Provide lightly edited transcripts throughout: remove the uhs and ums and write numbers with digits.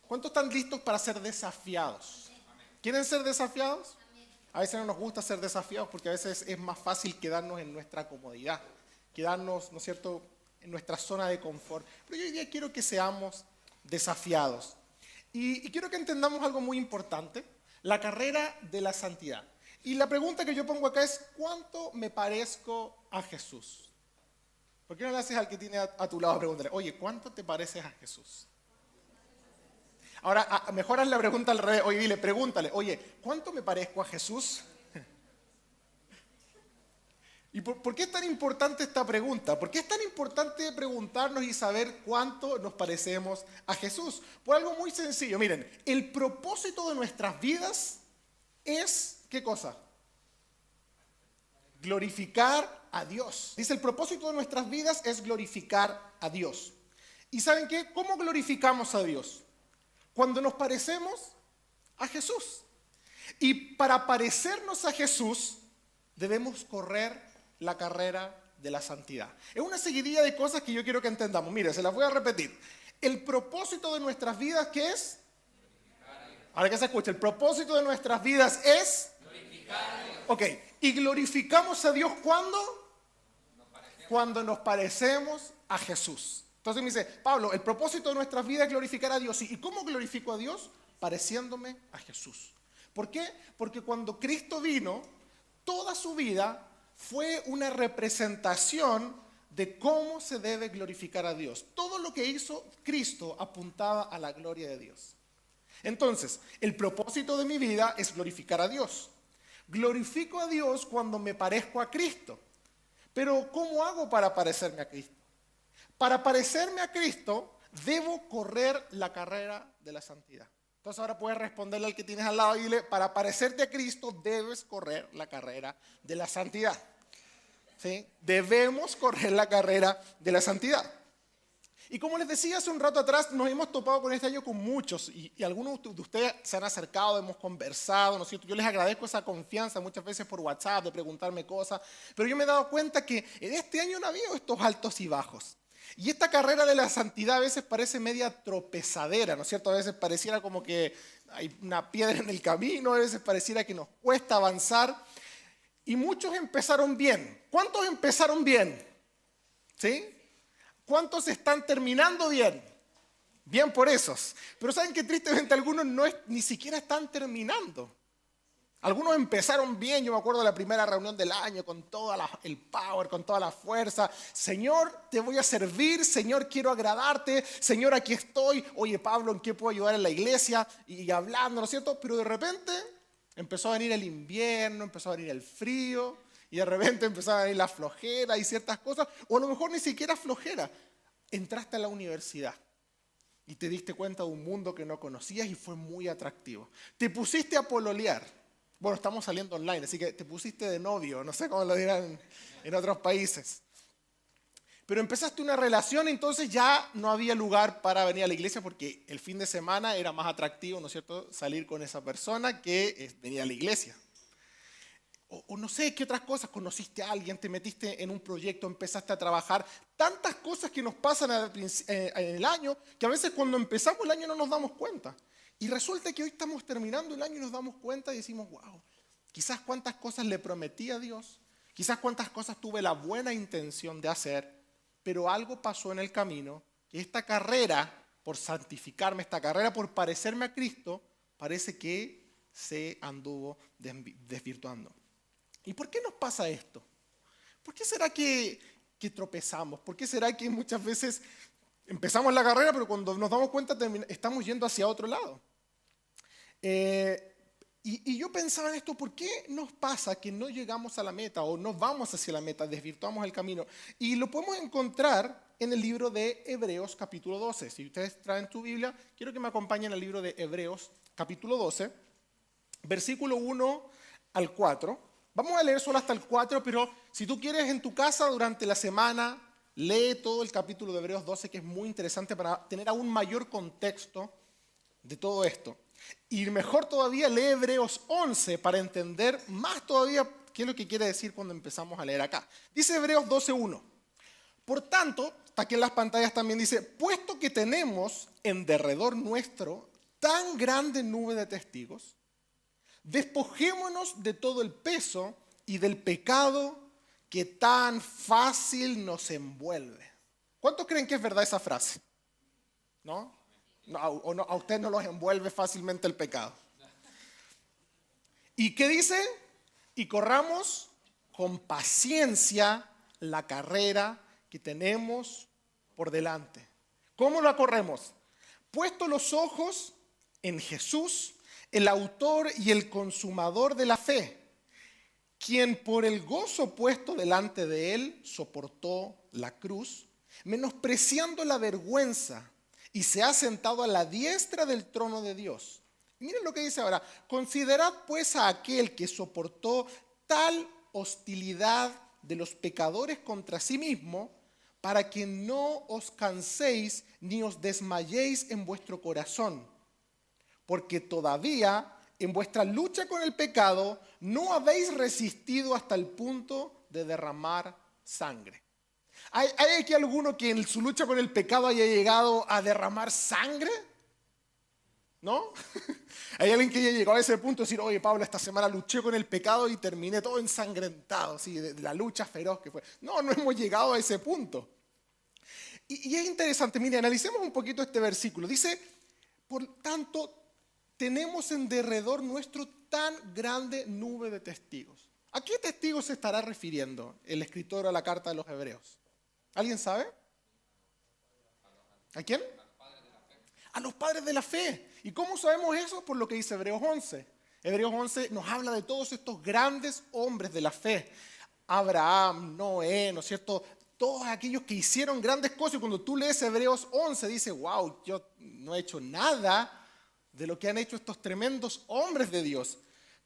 ¿Cuántos están listos para ser desafiados? ¿Quieren ser desafiados? A veces no nos gusta ser desafiados porque a veces es más fácil quedarnos en nuestra comodidad, quedarnos, ¿no es cierto?, en nuestra zona de confort. Pero yo hoy día quiero que seamos desafiados. Y quiero que entendamos algo muy importante, la carrera de la santidad. Y la pregunta que yo pongo acá es, ¿cuánto me parezco a Jesús? ¿Por qué no le haces al que tiene a tu lado pregúntale, oye, ¿cuánto te pareces a Jesús? Ahora, mejor haz la pregunta al revés. Oye, dile, pregúntale, oye, ¿cuánto me parezco a Jesús? ¿Y por qué es tan importante esta pregunta? ¿Por qué es tan importante preguntarnos y saber cuánto nos parecemos a Jesús? Por algo muy sencillo. Miren, el propósito de nuestras vidas es, ¿qué cosa? Glorificar a Dios. Dice, el propósito de nuestras vidas es glorificar a Dios. ¿Y saben qué? ¿Cómo glorificamos a Dios? Cuando nos parecemos a Jesús. Y para parecernos a Jesús, debemos correr la carrera de la santidad. Es una seguidilla de cosas que yo quiero que entendamos. Mire, se las voy a repetir. El propósito de nuestras vidas, ¿qué es? Ahora que se escucha, el propósito de nuestras vidas es glorificar a Dios. Ok, ¿y glorificamos a Dios cuándo? Cuando nos parecemos a Jesús. Entonces me dice, Pablo, el propósito de nuestras vidas es glorificar a Dios. ¿Y cómo glorifico a Dios? Pareciéndome a Jesús. ¿Por qué? Porque cuando Cristo vino, toda su vida fue una representación de cómo se debe glorificar a Dios. Todo lo que hizo Cristo apuntaba a la gloria de Dios. Entonces, el propósito de mi vida es glorificar a Dios. Glorifico a Dios cuando me parezco a Cristo. Pero, ¿cómo hago para parecerme a Cristo? Para parecerme a Cristo, debo correr la carrera de la santidad. Entonces ahora puedes responderle al que tienes al lado y dile, para parecerte a Cristo debes correr la carrera de la santidad. ¿Sí? Debemos correr la carrera de la santidad. Y como les decía hace un rato atrás, nos hemos topado con este año con muchos y algunos de ustedes se han acercado, hemos conversado, ¿no es cierto? Yo les agradezco esa confianza muchas veces por WhatsApp, de preguntarme cosas, pero yo me he dado cuenta que en este año no ha habido estos altos y bajos. Y esta carrera de la santidad a veces parece media tropezadera, ¿no es cierto? A veces pareciera como que hay una piedra en el camino, a veces pareciera que nos cuesta avanzar. Y muchos empezaron bien. ¿Cuántos empezaron bien? ¿Sí? ¿Cuántos están terminando bien? Bien por esos. Pero saben que tristemente algunos ni siquiera están terminando. Algunos empezaron bien, yo me acuerdo de la primera reunión del año con todo el power, con toda la fuerza. Señor, te voy a servir, Señor, quiero agradarte, Señor, aquí estoy. Oye, Pablo, ¿en qué puedo ayudar en la iglesia? Y hablando, ¿no es cierto? Pero de repente empezó a venir el invierno, empezó a venir el frío, y de repente empezó a venir la flojera y ciertas cosas, o a lo mejor ni siquiera flojera. Entraste a la universidad y te diste cuenta de un mundo que no conocías y fue muy atractivo. Te pusiste a pololear. Bueno, estamos saliendo online, así que te pusiste de novio, no sé cómo lo dirán en otros países. Pero empezaste una relación, entonces ya no había lugar para venir a la iglesia porque el fin de semana era más atractivo, ¿no es cierto?, salir con esa persona que venir a la iglesia. O no sé, ¿qué otras cosas? Conociste a alguien, te metiste en un proyecto, empezaste a trabajar. Tantas cosas que nos pasan en el año que a veces cuando empezamos el año no nos damos cuenta. Y resulta que hoy estamos terminando el año y nos damos cuenta y decimos, wow, quizás cuántas cosas le prometí a Dios, quizás cuántas cosas tuve la buena intención de hacer, pero algo pasó en el camino, que esta carrera por santificarme, esta carrera por parecerme a Cristo, parece que se anduvo desvirtuando. ¿Y por qué nos pasa esto? ¿Por qué será que tropezamos? ¿Por qué será que muchas veces empezamos la carrera, pero cuando nos damos cuenta estamos yendo hacia otro lado? Y yo pensaba en esto, ¿por qué nos pasa que no llegamos a la meta o no vamos hacia la meta, desvirtuamos el camino? Y lo podemos encontrar en el libro de Hebreos capítulo 12. Si ustedes traen tu Biblia, quiero que me acompañen al libro de Hebreos capítulo 12, versículo 1 al 4. Vamos a leer solo hasta el 4, pero si tú quieres en tu casa durante la semana, lee todo el capítulo de Hebreos 12, que es muy interesante para tener aún mayor contexto de todo esto. Y mejor todavía, lee Hebreos 11 para entender más todavía qué es lo que quiere decir cuando empezamos a leer acá. Dice Hebreos 12:1. Por tanto, está aquí en las pantallas también dice, puesto que tenemos en derredor nuestro tan grande nube de testigos, despojémonos de todo el peso y del pecado que tan fácil nos envuelve. ¿Cuántos creen que es verdad esa frase? ¿No? ¿O no, a usted no los envuelve fácilmente el pecado? ¿Y qué dice? Y corramos con paciencia la carrera que tenemos por delante. ¿Cómo la corremos? Puesto los ojos en Jesús, el autor y el consumador de la fe, quien por el gozo puesto delante de él soportó la cruz, menospreciando la vergüenza, y se ha sentado a la diestra del trono de Dios. Miren lo que dice ahora: considerad pues a aquel que soportó tal hostilidad de los pecadores contra sí mismo, para que no os canséis ni os desmayéis en vuestro corazón, porque todavía en vuestra lucha con el pecado no habéis resistido hasta el punto de derramar sangre. ¿Hay aquí alguno que en su lucha con el pecado haya llegado a derramar sangre? ¿No? ¿Hay alguien que haya llegado a ese punto de decir, oye, Pablo, esta semana luché con el pecado y terminé todo ensangrentado, así, de la lucha feroz que fue? No, no hemos llegado a ese punto. Y es interesante, mire, analicemos un poquito este versículo. Dice, por tanto, tenemos en derredor nuestro tan grande nube de testigos. ¿A qué testigos se estará refiriendo el escritor a la carta de los Hebreos? ¿Alguien sabe? ¿A quién? A los padres de la fe. ¿Y cómo sabemos eso? Por lo que dice Hebreos 11. Hebreos 11 nos habla de todos estos grandes hombres de la fe. Abraham, Noé, ¿no es cierto? Todos aquellos que hicieron grandes cosas. Y cuando tú lees Hebreos 11, dices, wow, yo no he hecho nada de lo que han hecho estos tremendos hombres de Dios.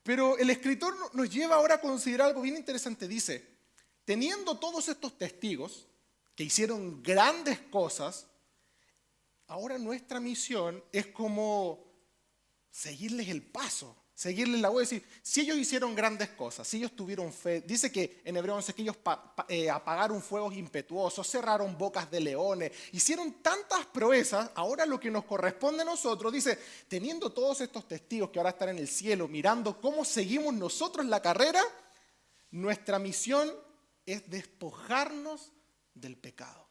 Pero el escritor nos lleva ahora a considerar algo bien interesante. Dice, teniendo todos estos testigos que hicieron grandes cosas, ahora nuestra misión es como seguirles el paso, seguirles la huella. Es decir, si ellos hicieron grandes cosas, si ellos tuvieron fe, dice que en Hebreos 11 que ellos apagaron fuegos impetuosos, cerraron bocas de leones, hicieron tantas proezas. Ahora lo que nos corresponde a nosotros, dice, teniendo todos estos testigos que ahora están en el cielo, mirando cómo seguimos nosotros la carrera, nuestra misión es despojarnos del pecado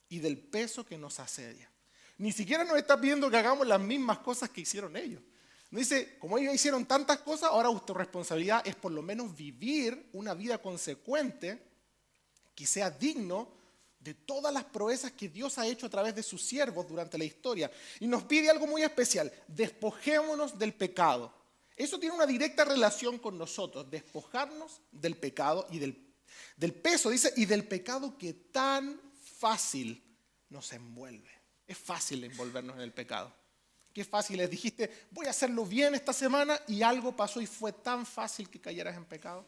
y del peso que nos asedia. Ni siquiera nos está pidiendo que hagamos las mismas cosas que hicieron ellos. Nos dice, como ellos hicieron tantas cosas, ahora vuestra responsabilidad es por lo menos vivir una vida consecuente que sea digno de todas las proezas que Dios ha hecho a través de sus siervos durante la historia. Y nos pide algo muy especial: despojémonos del pecado. Eso tiene una directa relación con nosotros, despojarnos del pecado y del peso, dice, y del pecado que tan fácil nos envuelve. Es fácil envolvernos en el pecado. Qué fácil es. Dijiste, voy a hacerlo bien esta semana y algo pasó y fue tan fácil que cayeras en pecado.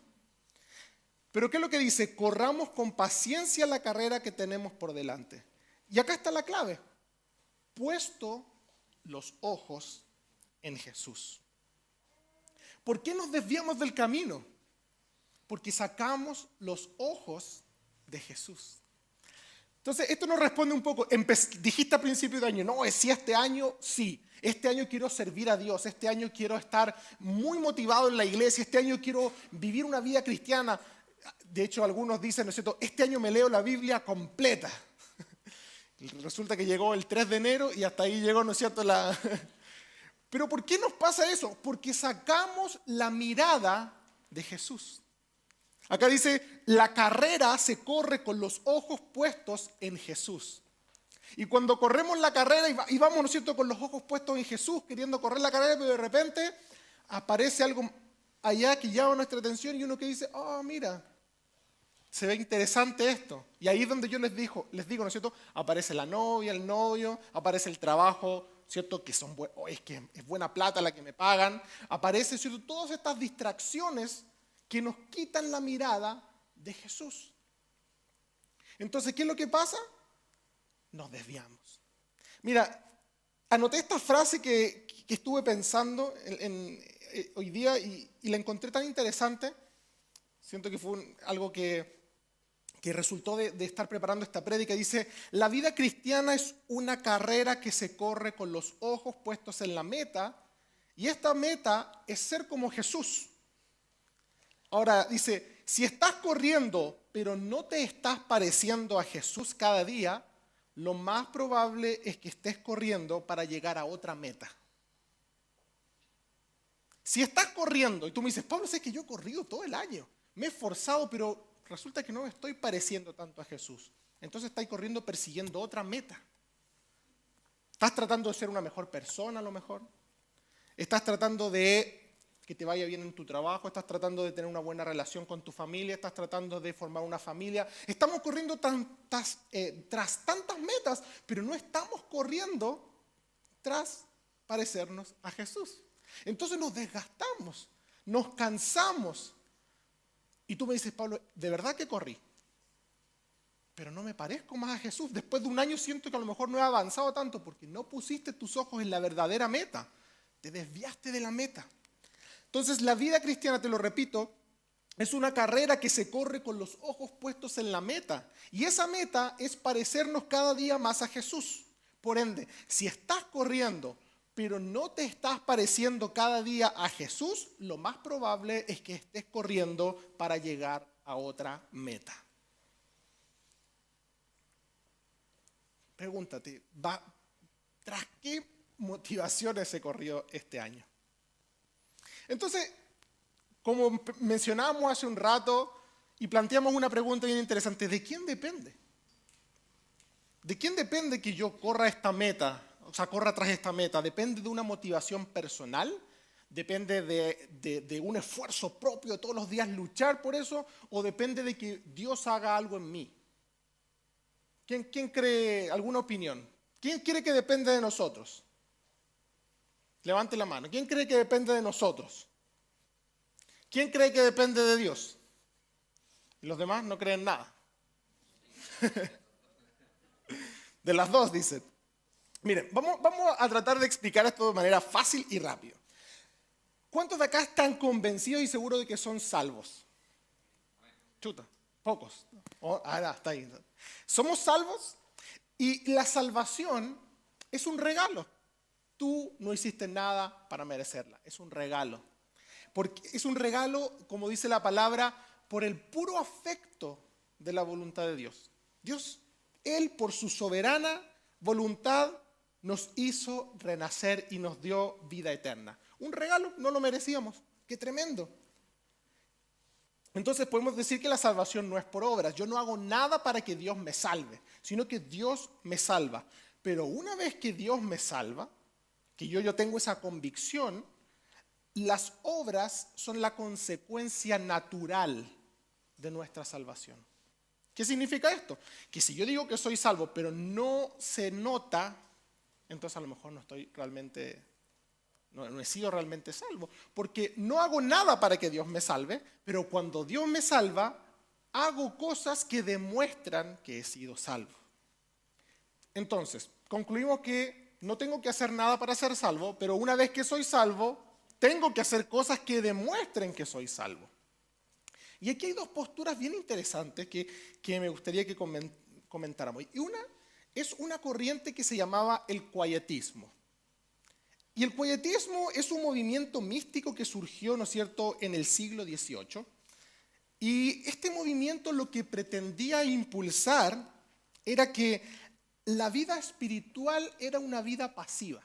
Pero ¿qué es lo que dice? Corramos con paciencia la carrera que tenemos por delante. Y acá está la clave. Puesto los ojos en Jesús. ¿Por qué nos desviamos del camino? Porque sacamos los ojos de Jesús. Entonces, esto nos responde un poco. Dijiste a principio de año, no, si este año sí. Este año quiero servir a Dios. Este año quiero estar muy motivado en la iglesia. Este año quiero vivir una vida cristiana. De hecho, algunos dicen, ¿no es cierto?, este año me leo la Biblia completa. Resulta que llegó el 3 de enero y hasta ahí llegó, ¿no es cierto?, Pero ¿por qué nos pasa eso? Porque sacamos la mirada de Jesús. Acá dice, la carrera se corre con los ojos puestos en Jesús. Y cuando corremos la carrera y vamos, ¿no es cierto?, con los ojos puestos en Jesús, queriendo correr la carrera, pero de repente aparece algo allá que llama nuestra atención y uno que dice, oh, mira, se ve interesante esto. Y ahí es donde yo les digo, ¿no es cierto?, aparece la novia, el novio, aparece el trabajo, ¿cierto?, que son es que es buena plata la que me pagan. Aparece, ¿cierto?, todas estas distracciones que nos quitan la mirada de Jesús. Entonces, ¿qué es lo que pasa? Nos desviamos. Mira, anoté esta frase que estuve pensando hoy día y la encontré tan interesante. Siento que fue algo que que resultó de estar preparando esta prédica, dice: la vida cristiana es una carrera que se corre con los ojos puestos en la meta, y esta meta es ser como Jesús. Ahora dice, si estás corriendo, pero no te estás pareciendo a Jesús cada día, lo más probable es que estés corriendo para llegar a otra meta. Si estás corriendo y tú me dices: Pablo, sé que yo he corrido todo el año, me he esforzado, pero resulta que no me estoy pareciendo tanto a Jesús. Entonces estás corriendo persiguiendo otra meta. Estás tratando de ser una mejor persona a lo mejor. Estás tratando de que te vaya bien en tu trabajo, estás tratando de tener una buena relación con tu familia, estás tratando de formar una familia. Estamos corriendo tras tantas metas, pero no estamos corriendo tras parecernos a Jesús. Entonces nos desgastamos, nos cansamos. Y tú me dices: Pablo, de verdad que corrí, pero no me parezco más a Jesús. Después de un año siento que a lo mejor no he avanzado tanto porque no pusiste tus ojos en la verdadera meta. Te desviaste de la meta. Entonces la vida cristiana, te lo repito, es una carrera que se corre con los ojos puestos en la meta. Y esa meta es parecernos cada día más a Jesús. Por ende, si estás corriendo, pero no te estás pareciendo cada día a Jesús, lo más probable es que estés corriendo para llegar a otra meta. Pregúntate, ¿tras qué motivaciones se corrió este año? Entonces, como mencionábamos hace un rato y planteamos una pregunta bien interesante: ¿de quién depende? ¿De quién depende que yo corra esta meta? O sea, corra tras esta meta. ¿Depende de una motivación personal? ¿Depende de un esfuerzo propio de todos los días luchar por eso? ¿O depende de que Dios haga algo en mí? ¿Quién cree alguna opinión? ¿Quién cree que depende de nosotros? Levante la mano. ¿Quién cree que depende de nosotros? ¿Quién cree que depende de Dios? Y los demás no creen nada. De las dos, dicen. Miren, vamos a tratar de explicar esto de manera fácil y rápida. ¿Cuántos de acá están convencidos y seguros de que son salvos? Chuta, pocos. Está ahí. Somos salvos y la salvación es un regalo. Tú no hiciste nada para merecerla, es un regalo. Porque es un regalo, como dice la palabra, por el puro afecto de la voluntad de Dios. Dios, Él por su soberana voluntad nos hizo renacer y nos dio vida eterna. Un regalo, no lo merecíamos. ¡Qué tremendo! Entonces podemos decir que la salvación no es por obras. Yo no hago nada para que Dios me salve, sino que Dios me salva. Pero una vez que Dios me salva, que yo tengo esa convicción, las obras son la consecuencia natural de nuestra salvación. ¿Qué significa esto? Que si yo digo que soy salvo, pero no se nota, entonces a lo mejor no he sido realmente salvo. Porque no hago nada para que Dios me salve, pero cuando Dios me salva, hago cosas que demuestran que he sido salvo. Entonces, concluimos que no tengo que hacer nada para ser salvo, pero una vez que soy salvo, tengo que hacer cosas que demuestren que soy salvo. Y aquí hay dos posturas bien interesantes que me gustaría que comentáramos. Y una es una corriente que se llamaba el quietismo. Y el quietismo es un movimiento místico que surgió, ¿no es cierto?, en el siglo XVIII. Y este movimiento lo que pretendía impulsar era que la vida espiritual era una vida pasiva.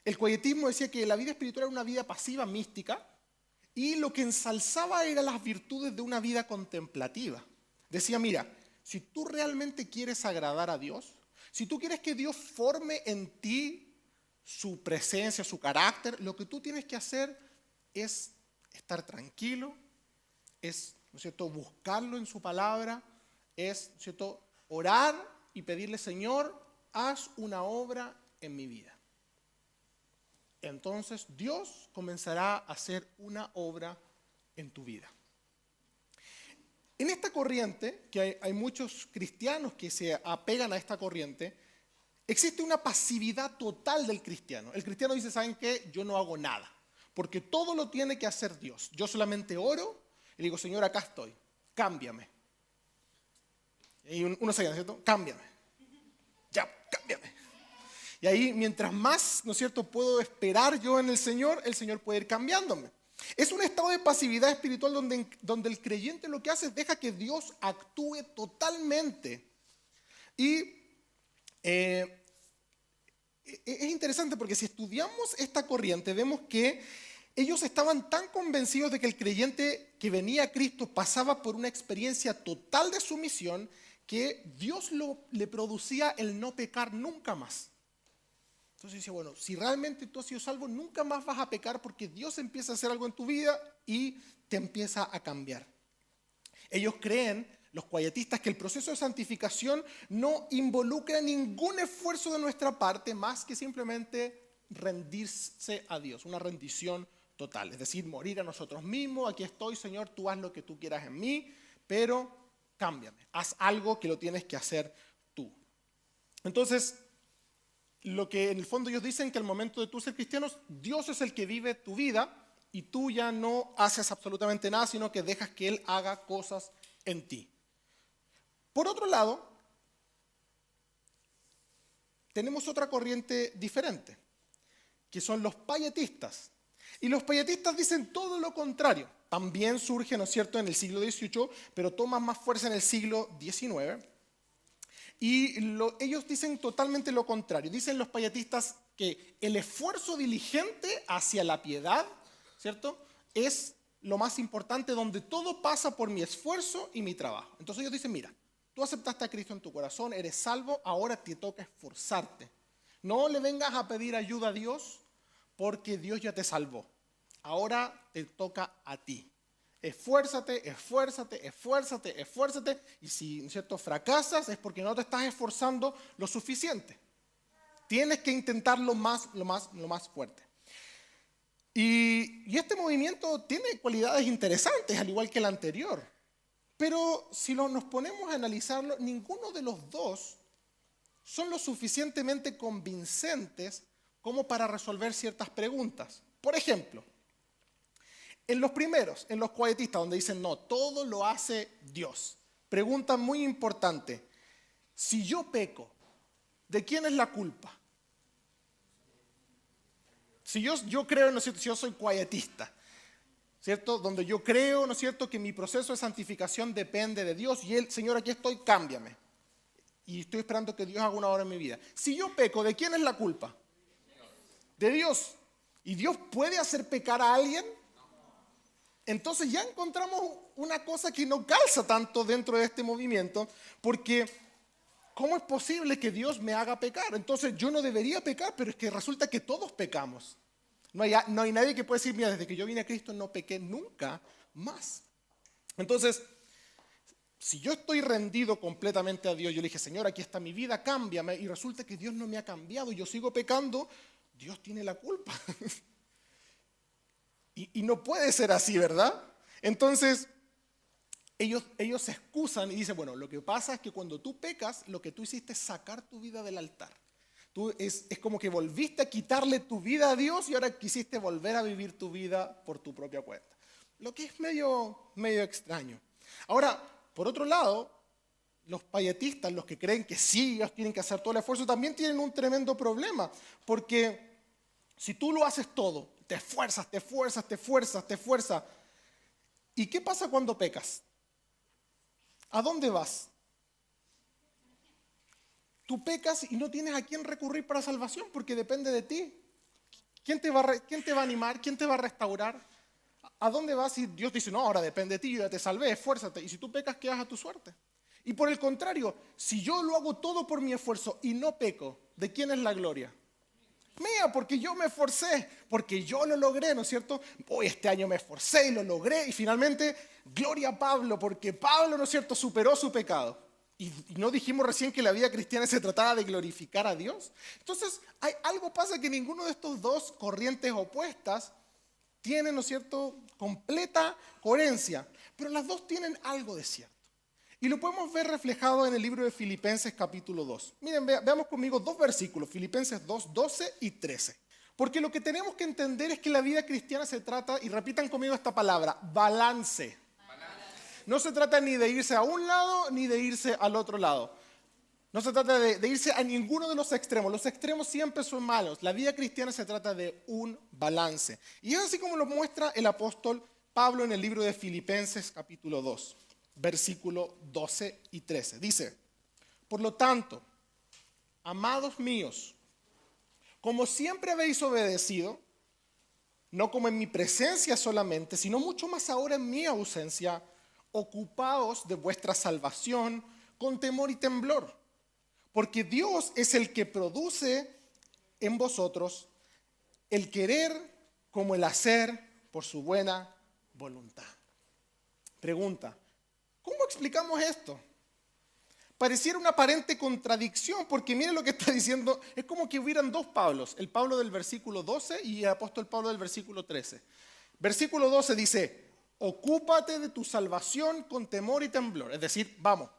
El quietismo decía que la vida espiritual era una vida pasiva, mística, y lo que ensalzaba eran las virtudes de una vida contemplativa. Decía: mira, si tú realmente quieres agradar a Dios, si tú quieres que Dios forme en ti su presencia, su carácter, lo que tú tienes que hacer es estar tranquilo, es, ¿no es cierto?, buscarlo en su palabra, es, ¿no es cierto?, orar y pedirle: Señor, haz una obra en mi vida. Entonces Dios comenzará a hacer una obra en tu vida. En esta corriente, que hay muchos cristianos que se apegan a esta corriente, existe una pasividad total del cristiano. El cristiano dice: ¿saben qué? Yo no hago nada, porque todo lo tiene que hacer Dios. Yo solamente oro y le digo: Señor, acá estoy, cámbiame. Y uno se queda, ¿cierto? Cámbiame. Ya, cámbiame. Y ahí, mientras más, ¿no es cierto?, puedo esperar yo en el Señor puede ir cambiándome. Es un estado de pasividad espiritual donde el creyente lo que hace es deja que Dios actúe totalmente. Y es interesante porque si estudiamos esta corriente, vemos que ellos estaban tan convencidos de que el creyente que venía a Cristo pasaba por una experiencia total de sumisión que Dios le producía el no pecar nunca más. Entonces dice, bueno, si realmente tú has sido salvo, nunca más vas a pecar porque Dios empieza a hacer algo en tu vida y te empieza a cambiar. Ellos creen, los quietistas, que el proceso de santificación no involucra ningún esfuerzo de nuestra parte más que simplemente rendirse a Dios, una rendición total. Es decir, morir a nosotros mismos, aquí estoy, Señor, tú haz lo que tú quieras en mí, pero cámbiame, haz algo que lo tienes que hacer tú. Entonces, lo que en el fondo ellos dicen que al momento de tú ser cristianos, Dios es el que vive tu vida y tú ya no haces absolutamente nada, sino que dejas que Él haga cosas en ti. Por otro lado, tenemos otra corriente diferente, que son los pietistas. Y los pietistas dicen todo lo contrario. También surge, ¿no es cierto?, en el siglo XVIII, pero toman más fuerza en el siglo XIX. Y ellos dicen totalmente lo contrario. Dicen los pietistas que el esfuerzo diligente hacia la piedad, ¿cierto?, es lo más importante, donde todo pasa por mi esfuerzo y mi trabajo. Entonces ellos dicen, mira, tú aceptaste a Cristo en tu corazón, eres salvo, ahora te toca esforzarte. No le vengas a pedir ayuda a Dios porque Dios ya te salvó. Ahora te toca a ti. Esfuérzate, esfuérzate, esfuérzate, esfuérzate. Y si, ¿no es cierto?, fracasas es porque no te estás esforzando lo suficiente. Tienes que intentarlo más fuerte. Y este movimiento tiene cualidades interesantes, al igual que el anterior. Pero si nos ponemos a analizarlo, ninguno de los dos son lo suficientemente convincentes como para resolver ciertas preguntas. Por ejemplo, en los primeros, en los quietistas, donde dicen no, todo lo hace Dios. Pregunta muy importante, si yo peco, ¿de quién es la culpa? Si yo creo, ¿no es cierto?, si yo soy quietista, ¿cierto?, donde yo creo, ¿no es cierto?, que mi proceso de santificación depende de Dios y Él, Señor, aquí estoy, cámbiame. Y estoy esperando que Dios haga una obra en mi vida. Si yo peco, ¿de quién es la culpa? De Dios. ¿Y Dios puede hacer pecar a alguien? Entonces ya encontramos una cosa que no calza tanto dentro de este movimiento, porque ¿cómo es posible que Dios me haga pecar? Entonces yo no debería pecar, pero es que resulta que todos pecamos. No hay nadie que pueda decir, mira, desde que yo vine a Cristo no pequé nunca más. Entonces, si yo estoy rendido completamente a Dios, yo le dije, Señor, aquí está mi vida, cámbiame, y resulta que Dios no me ha cambiado y yo sigo pecando, Dios tiene la culpa. Y no puede ser así, ¿verdad? Entonces, ellos se excusan y dicen, bueno, lo que pasa es que cuando tú pecas, lo que tú hiciste es sacar tu vida del altar. Es como que volviste a quitarle tu vida a Dios y ahora quisiste volver a vivir tu vida por tu propia cuenta. Lo que es medio extraño. Ahora, por otro lado, los pietistas, los que creen que sí, ellos tienen que hacer todo el esfuerzo, también tienen un tremendo problema, porque si tú lo haces todo, te esfuerzas, te esfuerzas, te esfuerzas, te esfuerzas, ¿y qué pasa cuando pecas? ¿A dónde vas? Tú pecas y no tienes a quién recurrir para salvación porque depende de ti. ¿Quién te va a animar? ¿Quién te va a restaurar? ¿A dónde vas si Dios dice, no, ahora depende de ti, yo ya te salvé, esfuérzate? Y si tú pecas, quedas a tu suerte. Y por el contrario, si yo lo hago todo por mi esfuerzo y no peco, ¿de quién es la gloria? Mía, porque yo me esforcé, porque yo lo logré, ¿no es cierto? Hoy este año me esforcé y lo logré y finalmente, gloria a Pablo, porque Pablo, ¿no es cierto?, superó su pecado. Y no dijimos recién que la vida cristiana se trataba de glorificar a Dios. Entonces, algo pasa que ninguno de estos dos corrientes opuestas tiene, ¿no es cierto?, completa coherencia, pero las dos tienen algo de cierto. Y lo podemos ver reflejado en el libro de Filipenses capítulo 2. Miren, veamos conmigo dos versículos, Filipenses 2, 12 y 13. Porque lo que tenemos que entender es que la vida cristiana se trata, y repitan conmigo esta palabra, balance. no se trata ni de irse a un lado ni de irse al otro lado. No se trata de irse a ninguno de los extremos. Los extremos siempre son malos. La vida cristiana se trata de un balance. Y es así como lo muestra el apóstol Pablo en el libro de Filipenses capítulo 2, versículo 12 y 13. Dice, por lo tanto, amados míos, como siempre habéis obedecido, no como en mi presencia solamente, sino mucho más ahora en mi ausencia, ocupaos de vuestra salvación con temor y temblor. Porque Dios es el que produce en vosotros el querer como el hacer por su buena voluntad. Pregunta, ¿cómo explicamos esto? Pareciera una aparente contradicción, porque mire lo que está diciendo, es como que hubieran dos Pablos, el Pablo del versículo 12 y el apóstol Pablo del versículo 13. Versículo 12 dice, ocúpate de tu salvación con temor y temblor, es decir, vamos.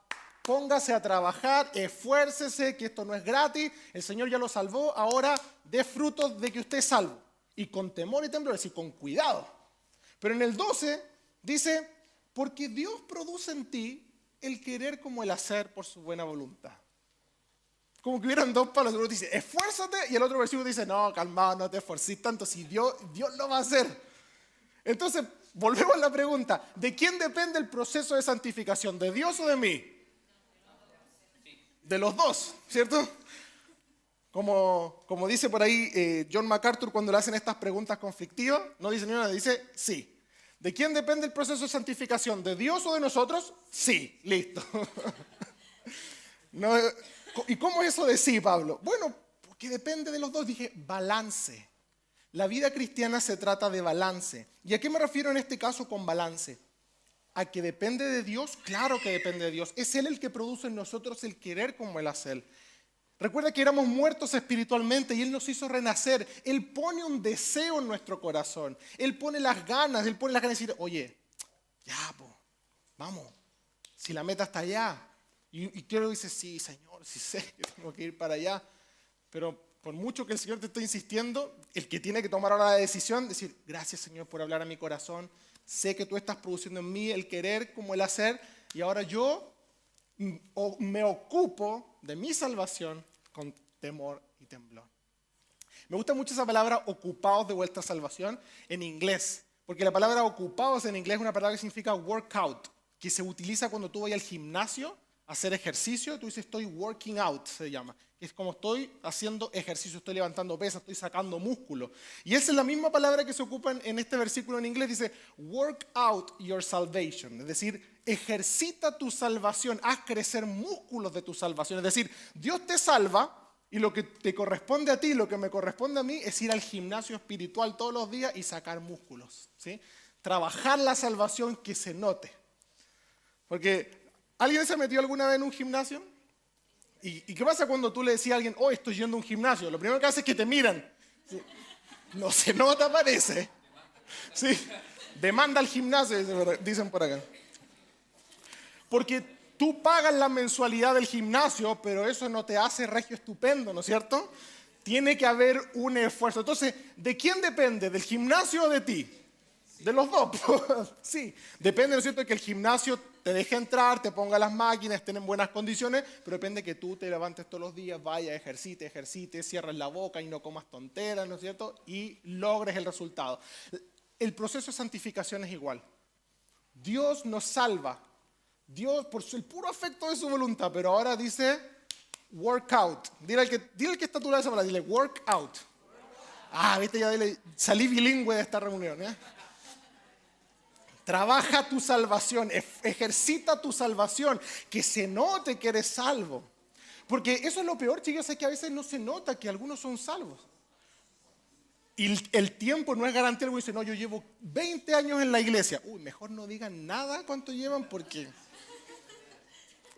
Póngase a trabajar, esfuércese, que esto no es gratis, el Señor ya lo salvó, ahora dé frutos de que usted es salvo. Y con temor y temblor, es decir, con cuidado. Pero en el 12 dice, porque Dios produce en ti el querer como el hacer por su buena voluntad. Como que hubieran dos palos, uno dice, esfuérzate, y el otro versículo dice, no, calmado, no te esforces tanto, si Dios lo va a hacer. Entonces, volvemos a la pregunta, ¿de quién depende el proceso de santificación? ¿De Dios o de mí? De los dos, ¿cierto? Como dice por ahí John MacArthur cuando le hacen estas preguntas conflictivas, no dice ni una, dice sí. ¿De quién depende el proceso de santificación? ¿De Dios o de nosotros? Sí, listo. No, ¿y cómo es eso de sí, Pablo? Bueno, porque depende de los dos. Dije, balance. La vida cristiana se trata de balance. ¿Y a qué me refiero en este caso con balance? ¿A que depende de Dios? Claro que depende de Dios. Es Él el que produce en nosotros el querer como el hacer. Recuerda que éramos muertos espiritualmente y Él nos hizo renacer. Él pone un deseo en nuestro corazón. Él pone las ganas. Él pone las ganas de decir, oye, ya, po, vamos, si la meta está allá. Y quiero dice, sí, Señor, sí sé que tengo que ir para allá. Pero por mucho que el Señor te esté insistiendo, el que tiene que tomar ahora la decisión, decir, gracias, Señor, por hablar a mi corazón. Sé que tú estás produciendo en mí el querer como el hacer y ahora yo me ocupo de mi salvación con temor y temblor. Me gusta mucho esa palabra ocupados de vuestra salvación en inglés, porque la palabra ocupados en inglés es una palabra que significa workout, que se utiliza cuando tú vas al gimnasio a hacer ejercicio, tú dices estoy working out, se llama. Es como estoy haciendo ejercicio, estoy levantando pesas, estoy sacando músculo. Y esa es la misma palabra que se ocupa en este versículo en inglés, dice work out your salvation, es decir, ejercita tu salvación, haz crecer músculos de tu salvación. Es decir, Dios te salva y lo que te corresponde a ti, lo que me corresponde a mí es ir al gimnasio espiritual todos los días y sacar músculos, ¿sí? Trabajar la salvación que se note. Porque, ¿alguien se metió alguna vez en un gimnasio? ¿Y qué pasa cuando tú le decías a alguien, oh, estoy yendo a un gimnasio? Lo primero que hace es que te miran. ¿Sí? No se nota, parece. ¿Sí? Demanda al gimnasio, dicen por acá. Porque tú pagas la mensualidad del gimnasio, pero eso no te hace regio estupendo, ¿no es cierto? Tiene que haber un esfuerzo. Entonces, ¿de quién depende? ¿Del gimnasio o de ti? De los dos. Sí, depende, ¿no es cierto?, de que el gimnasio te deje entrar, te ponga las máquinas, estén en buenas condiciones, pero depende que tú te levantes todos los días, vayas, ejercite, cierres la boca y no comas tonteras, ¿no es cierto?, y logres el resultado. El proceso de santificación es igual. Dios nos salva, Dios por el puro afecto de su voluntad, pero ahora dice workout. Dile al que está a tu lado esa palabra, dile workout. Ah, viste, ya salí bilingüe de esta reunión, ¿eh? Trabaja tu salvación, ejercita tu salvación, que se note que eres salvo. Porque eso es lo peor, chicos, es que a veces no se nota que algunos son salvos. Y el tiempo no es garantía. Algunos dicen, no, yo llevo 20 años en la iglesia. Uy, mejor no digan nada cuánto llevan porque...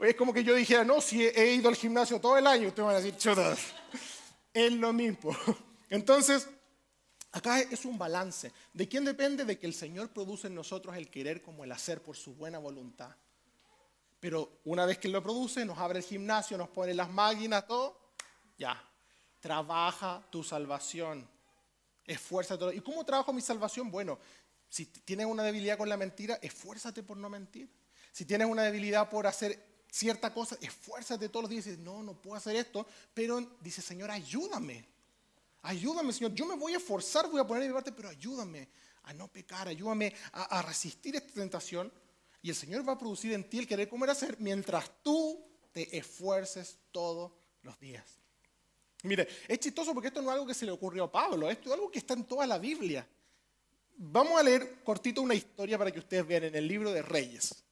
Es como que yo dijera, no, si he ido al gimnasio todo el año, ustedes van a decir, chuta, es lo mismo. Entonces... acá es un balance. ¿De quién depende? De que el Señor produce en nosotros el querer como el hacer por su buena voluntad. Pero una vez que Él lo produce, nos abre el gimnasio, nos pone las máquinas, todo, ya. Trabaja tu salvación. Esfuérzate. ¿Y cómo trabajo mi salvación? Bueno, si tienes una debilidad con la mentira, esfuérzate por no mentir. Si tienes una debilidad por hacer cierta cosa, esfuérzate todos los días y dices, no puedo hacer esto, pero dice, Señor, ayúdame. Ayúdame, Señor. Yo me voy a esforzar, voy a poner mi parte, pero ayúdame a no pecar, ayúdame a resistir esta tentación. Y el Señor va a producir en ti el querer comer hacer mientras tú te esfuerces todos los días. Mire, es chistoso porque esto no es algo que se le ocurrió a Pablo, esto es algo que está en toda la Biblia. Vamos a leer cortito una historia para que ustedes vean en el libro de Reyes.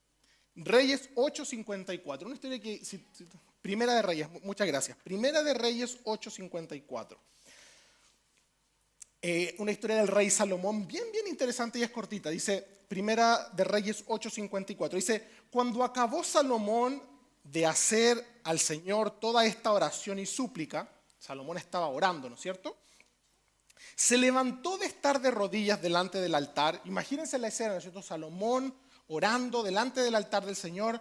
Reyes 8:54, una historia que, Primera de Reyes, muchas gracias. Primera de Reyes 8:54. Una historia del rey Salomón, bien interesante y es cortita. Dice, Primera de Reyes 8:54. Dice, cuando acabó Salomón de hacer al Señor toda esta oración y súplica, Salomón estaba orando, ¿no es cierto? Se levantó de estar de rodillas delante del altar. Imagínense la escena, ¿no es cierto? Salomón orando delante del altar del Señor,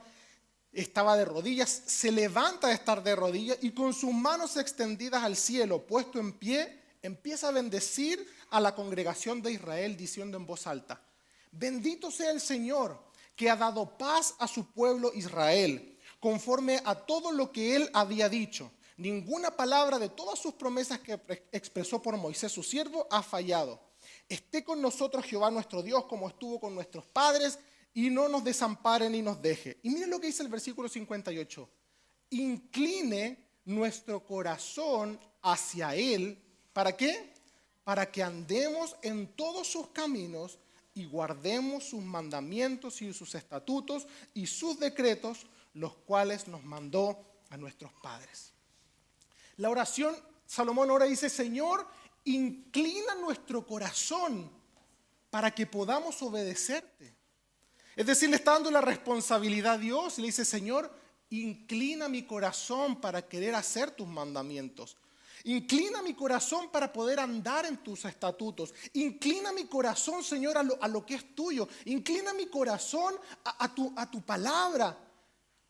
estaba de rodillas, se levanta de estar de rodillas y con sus manos extendidas al cielo, puesto en pie, empieza a bendecir a la congregación de Israel diciendo en voz alta, bendito sea el Señor que ha dado paz a su pueblo Israel, conforme a todo lo que él había dicho. Ninguna palabra de todas sus promesas que expresó por Moisés su siervo ha fallado. Esté con nosotros Jehová nuestro Dios como estuvo con nuestros padres y no nos desampare ni nos deje. Y miren lo que dice el versículo 58. Incline nuestro corazón hacia Él. ¿Para qué? Para que andemos en todos sus caminos y guardemos sus mandamientos y sus estatutos y sus decretos, los cuales nos mandó a nuestros padres. La oración, Salomón ahora dice, Señor, inclina nuestro corazón para que podamos obedecerte. Es decir, le está dando la responsabilidad a Dios y le dice, Señor, inclina mi corazón para querer hacer tus mandamientos. Inclina mi corazón para poder andar en tus estatutos. Inclina mi corazón, Señor, a lo que es tuyo. Inclina mi corazón a tu palabra.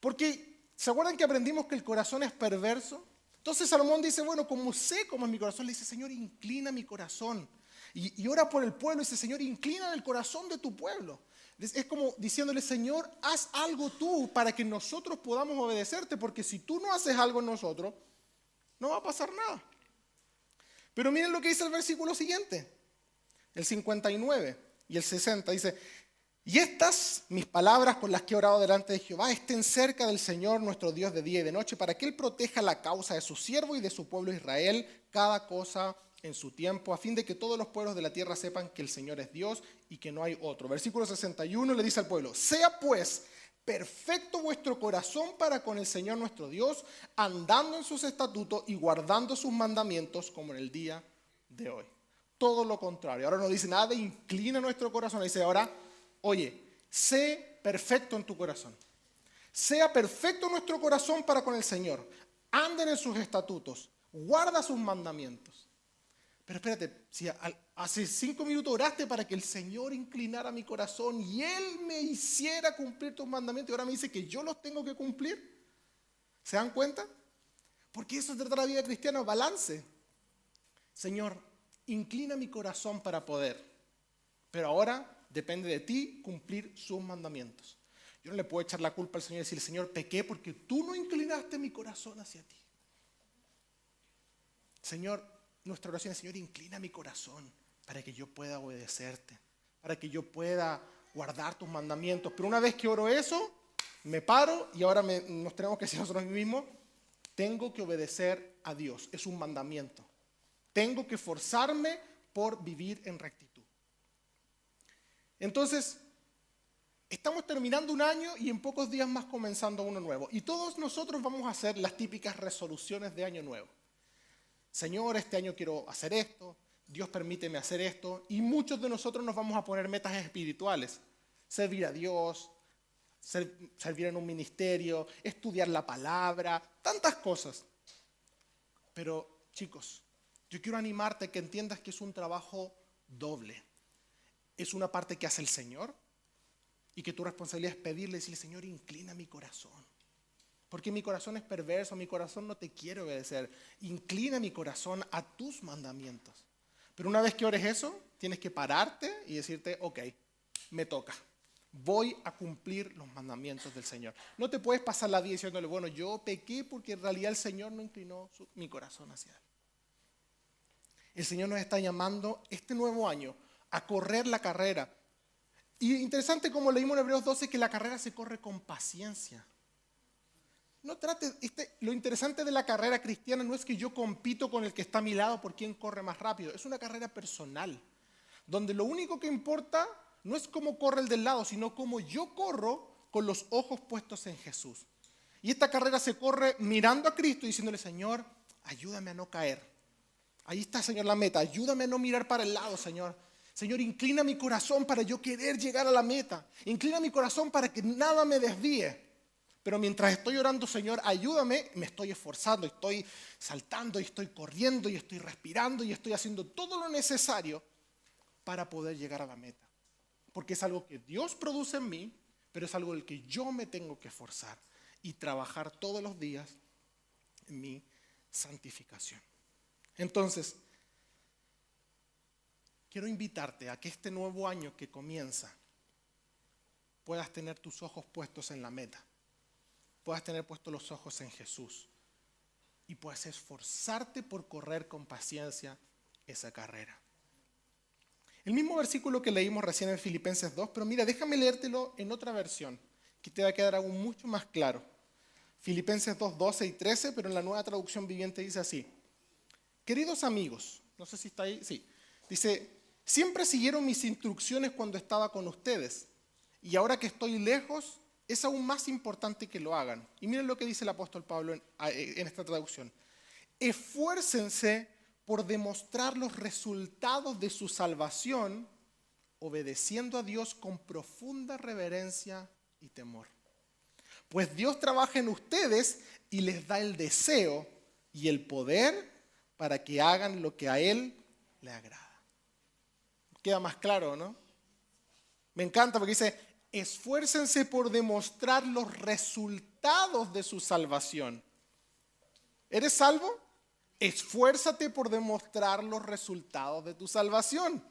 Porque, ¿se acuerdan que aprendimos que el corazón es perverso? Entonces Salomón dice, bueno, como sé cómo es mi corazón, le dice, Señor, inclina mi corazón. Y ora por el pueblo y dice, Señor, inclina el corazón de tu pueblo. Es como diciéndole, Señor, haz algo tú para que nosotros podamos obedecerte, porque si tú no haces algo en nosotros, no va a pasar nada. Pero miren lo que dice el versículo siguiente, el 59 y el 60, dice, y estas mis palabras con las que he orado delante de Jehová estén cerca del Señor nuestro Dios de día y de noche, para que Él proteja la causa de su siervo y de su pueblo Israel, cada cosa en su tiempo, a fin de que todos los pueblos de la tierra sepan que el Señor es Dios y que no hay otro. Versículo 61 le dice al pueblo, sea pues perfecto vuestro corazón para con el Señor nuestro Dios, andando en sus estatutos y guardando sus mandamientos como en el día de hoy. Todo lo contrario. Ahora no dice nada de inclina nuestro corazón, dice ahora, oye, sé perfecto en tu corazón. Sea perfecto nuestro corazón para con el Señor. Anden en sus estatutos, guarda sus mandamientos. Pero espérate, si hace 5 minutos oraste para que el Señor inclinara mi corazón y Él me hiciera cumplir tus mandamientos y ahora me dice que yo los tengo que cumplir. ¿Se dan cuenta? Porque eso trata la vida cristiana, balance. Señor, inclina mi corazón para poder, pero ahora depende de ti cumplir sus mandamientos. Yo no le puedo echar la culpa al Señor y decirle, Señor, pequé porque tú no inclinaste mi corazón hacia ti. Señor, nuestra oración es, Señor, inclina mi corazón para que yo pueda obedecerte, para que yo pueda guardar tus mandamientos. Pero una vez que oro eso, me paro y ahora nos tenemos que decir nosotros mismos, tengo que obedecer a Dios, es un mandamiento. Tengo que esforzarme por vivir en rectitud. Entonces, estamos terminando un año y en pocos días más comenzando uno nuevo. Y todos nosotros vamos a hacer las típicas resoluciones de año nuevo. Señor, este año quiero hacer esto, Dios permíteme hacer esto. Y muchos de nosotros nos vamos a poner metas espirituales. Servir a Dios, servir en un ministerio, estudiar la palabra, tantas cosas. Pero, chicos, yo quiero animarte a que entiendas que es un trabajo doble. Es una parte que hace el Señor y que tu responsabilidad es pedirle y decirle, Señor, inclina mi corazón. Porque mi corazón es perverso, mi corazón no te quiere obedecer. Inclina mi corazón a tus mandamientos. Pero una vez que ores eso, tienes que pararte y decirte, ok, me toca. voy a cumplir los mandamientos del Señor. No te puedes pasar la vida diciéndole, bueno, yo pequé porque en realidad el Señor no inclinó mi corazón hacia Él. El Señor nos está llamando este nuevo año a correr la carrera. Y interesante como leímos en Hebreos 12 que la carrera se corre con paciencia. No trate, lo interesante de la carrera cristiana no es que yo compito con el que está a mi lado por quién corre más rápido. Es una carrera personal, donde lo único que importa no es cómo corre el del lado, sino cómo yo corro con los ojos puestos en Jesús. Y esta carrera se corre mirando a Cristo y diciéndole, Señor, ayúdame a no caer. Ahí está, Señor, la meta. Ayúdame a no mirar para el lado, Señor. Señor, inclina mi corazón para yo querer llegar a la meta. Inclina mi corazón para que nada me desvíe. Pero mientras estoy orando, Señor, ayúdame, me estoy esforzando, estoy saltando y estoy corriendo y estoy respirando y estoy haciendo todo lo necesario para poder llegar a la meta. Porque es algo que Dios produce en mí, pero es algo en el que yo me tengo que esforzar y trabajar todos los días en mi santificación. Entonces, quiero invitarte a que este nuevo año que comienza puedas tener tus ojos puestos en la meta, puedas tener puestos los ojos en Jesús y puedas esforzarte por correr con paciencia esa carrera. El mismo versículo que leímos recién en Filipenses 2, pero mira, déjame leértelo en otra versión, que te va a quedar aún mucho más claro. Filipenses 2, 12 y 13, pero en la Nueva Traducción Viviente dice así. Queridos amigos, no sé si está ahí, sí, dice, siempre siguieron mis instrucciones cuando estaba con ustedes, y ahora que estoy lejos, es aún más importante que lo hagan. Y miren lo que dice el apóstol Pablo en esta traducción. Esfuércense por demostrar los resultados de su salvación, obedeciendo a Dios con profunda reverencia y temor. Pues Dios trabaja en ustedes y les da el deseo y el poder para que hagan lo que a Él le agrada. Queda más claro, ¿no? Me encanta porque dice, esfuércense por demostrar los resultados de su salvación. ¿Eres salvo? Esfuérzate por demostrar los resultados de tu salvación.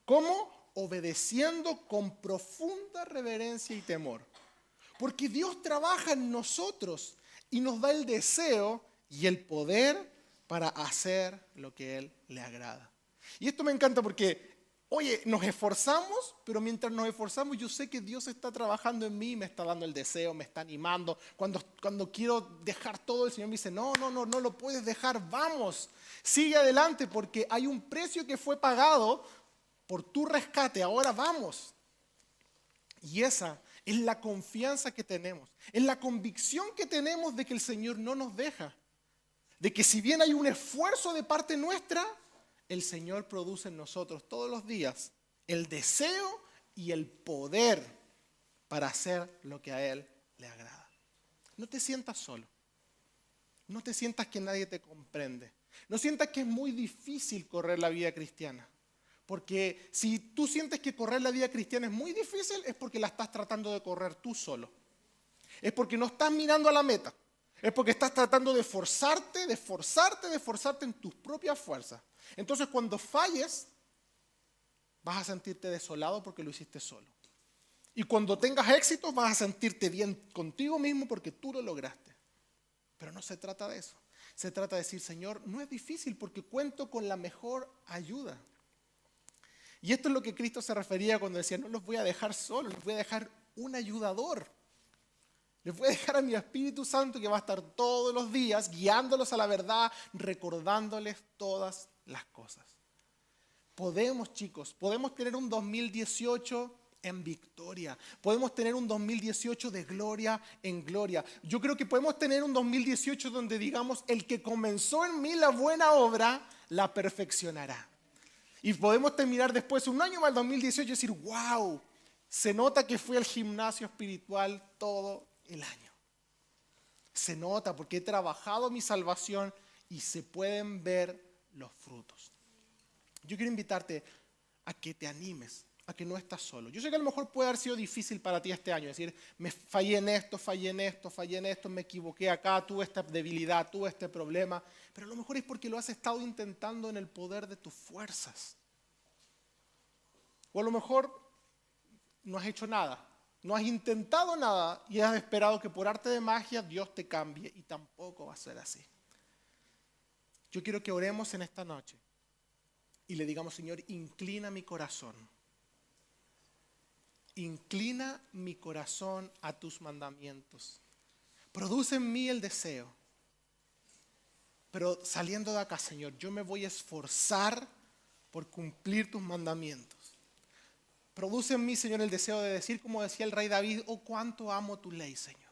¿Cómo? Obedeciendo con profunda reverencia y temor. Porque Dios trabaja en nosotros y nos da el deseo y el poder para hacer lo que Él le agrada. Y esto me encanta porque, oye, nos esforzamos, pero mientras nos esforzamos yo sé que Dios está trabajando en mí, me está dando el deseo, me está animando. Cuando quiero dejar todo, el Señor me dice, no lo puedes dejar, vamos, sigue adelante porque hay un precio que fue pagado por tu rescate, ahora vamos. Y esa es la confianza que tenemos, es la convicción que tenemos de que el Señor no nos deja. De que si bien hay un esfuerzo de parte nuestra, el Señor produce en nosotros todos los días el deseo y el poder para hacer lo que a Él le agrada. No te sientas solo. No te sientas que nadie te comprende. No sientas que es muy difícil correr la vida cristiana. Porque si tú sientes que correr la vida cristiana es muy difícil, es porque la estás tratando de correr tú solo. Es porque no estás mirando a la meta. Es porque estás tratando de esforzarte en tus propias fuerzas. Entonces cuando falles, vas a sentirte desolado porque lo hiciste solo. Y cuando tengas éxito, vas a sentirte bien contigo mismo porque tú lo lograste. Pero no se trata de eso. Se trata de decir, Señor, no es difícil porque cuento con la mejor ayuda. Y esto es lo que Cristo se refería cuando decía, no los voy a dejar solos, les voy a dejar un ayudador. Les voy a dejar a mi Espíritu Santo que va a estar todos los días guiándolos a la verdad, recordándoles todas las cosas. Podemos, chicos, podemos tener un 2018 en victoria. Podemos tener un 2018 de gloria en gloria. Yo creo que podemos tener un 2018 donde digamos, el que comenzó en mí la buena obra, la perfeccionará. Y podemos terminar después, un año más, el 2018, y decir, wow, se nota que fui al gimnasio espiritual todo el año. Se nota porque he trabajado mi salvación y se pueden ver los frutos. Yo quiero invitarte a que te animes, a que no estás solo. Yo sé que a lo mejor puede haber sido difícil para ti este año, decir, me fallé en esto, me equivoqué acá, tuve esta debilidad, tuve este problema, pero a lo mejor es porque lo has estado intentando en el poder de tus fuerzas. O a lo mejor no has hecho nada. No has intentado nada y has esperado que por arte de magia Dios te cambie, y tampoco va a ser así. Yo quiero que oremos en esta noche y le digamos: Señor, inclina mi corazón. Inclina mi corazón a tus mandamientos. Produce en mí el deseo. Pero saliendo de acá, Señor, yo me voy a esforzar por cumplir tus mandamientos. Produce en mí, Señor, el deseo de decir, como decía el rey David: oh, cuánto amo tu ley, Señor.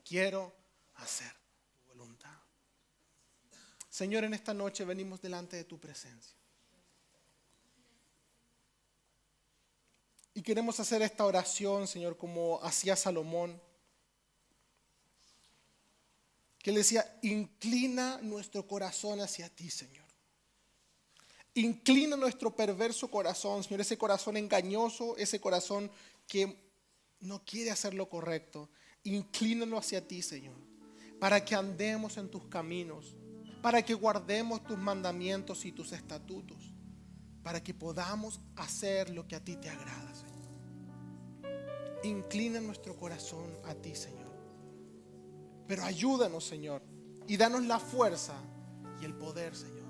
Quiero hacer tu voluntad. Señor, en esta noche venimos delante de tu presencia. Y queremos hacer esta oración, Señor, como hacía Salomón, que le decía: inclina nuestro corazón hacia ti, Señor. Inclina nuestro perverso corazón, Señor, ese corazón engañoso, ese corazón que no quiere hacer lo correcto. Inclínalo hacia ti, Señor, para que andemos en tus caminos, para que guardemos tus mandamientos y tus estatutos, para que podamos hacer lo que a ti te agrada, Señor. Inclina nuestro corazón a ti, Señor. Pero ayúdanos, Señor, y danos la fuerza y el poder, Señor,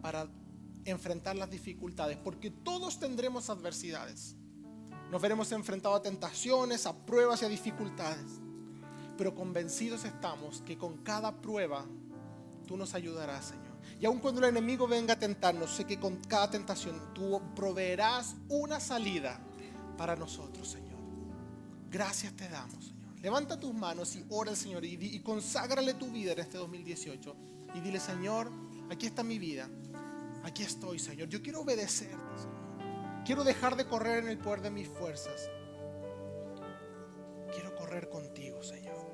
para enfrentar las dificultades, porque todos tendremos adversidades. Nos veremos enfrentados a tentaciones, a pruebas y a dificultades, pero convencidos estamos que con cada prueba tú nos ayudarás, Señor. Y aun cuando el enemigo venga a tentarnos, sé que con cada tentación tú proveerás una salida para nosotros, Señor. Gracias te damos, Señor. Levanta tus manos y ora al Señor y conságrale tu vida en este 2018 y dile: Señor, aquí está mi vida. Aquí estoy, Señor. Yo quiero obedecerte, Señor. Quiero dejar de correr en el poder de mis fuerzas. Quiero correr contigo, Señor.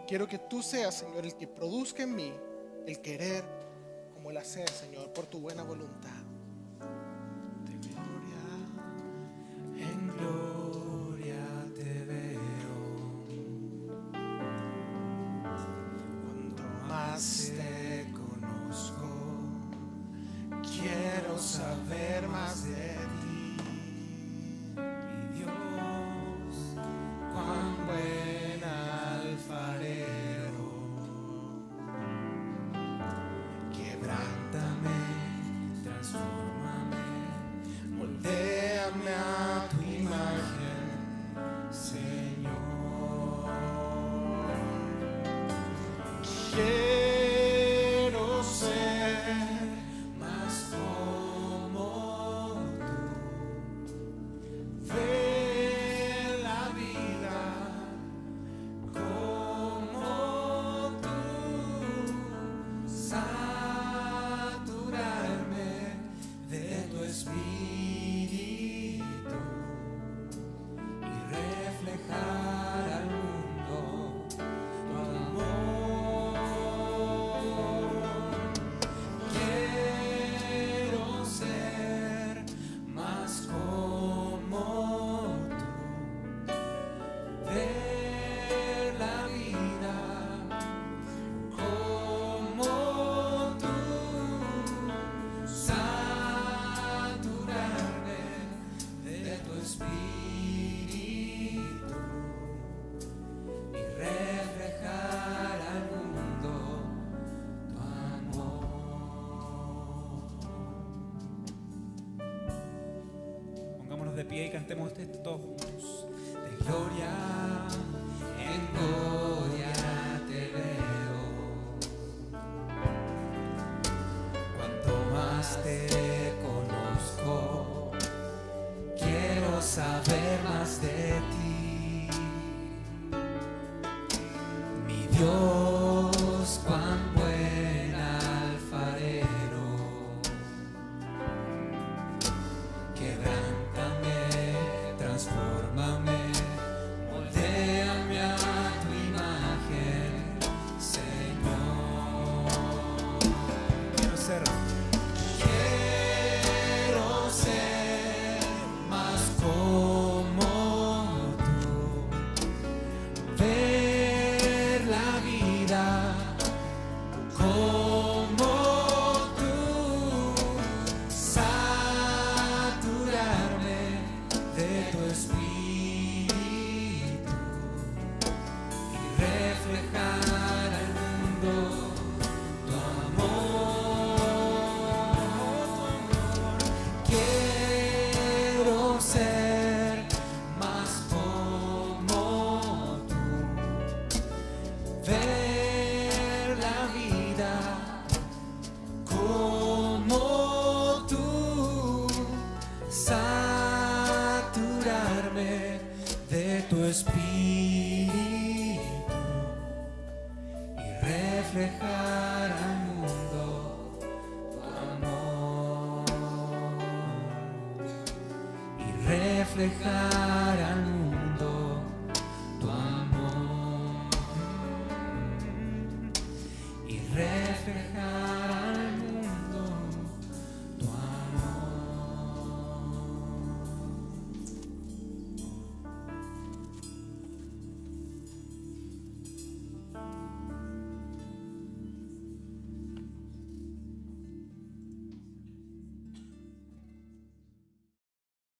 Quiero que tú seas, Señor, el que produzca en mí el querer como el hacer, Señor, por tu buena voluntad. De gloria en gloria te veo. Cuanto más te conozco, quiero saber más de ti, mi Dios, cuán buen alfarero. Quebrántame, transfórmame, moldéame a tu imagen, Señor. Quiero ser más como tú, ver la vida como tú, saturarme de tu espíritu y reflejar al mundo tu amor. Quiero ser más como tú, ver la vida como tú, saturarme de tu espíritu y reflejar al mundo tu amor. Pongámonos de pie y cantemos esto todos juntos. De gloria en gloria te veo. Cuanto más te conozco, quiero saber más de ti, mi Dios, cuán buen alfarero. Quebrántame, transfórmame, moldéame a tu imagen, Señor. Quiero ser Quiero ser más como tú, ver la vida como tú, saturarme reflejar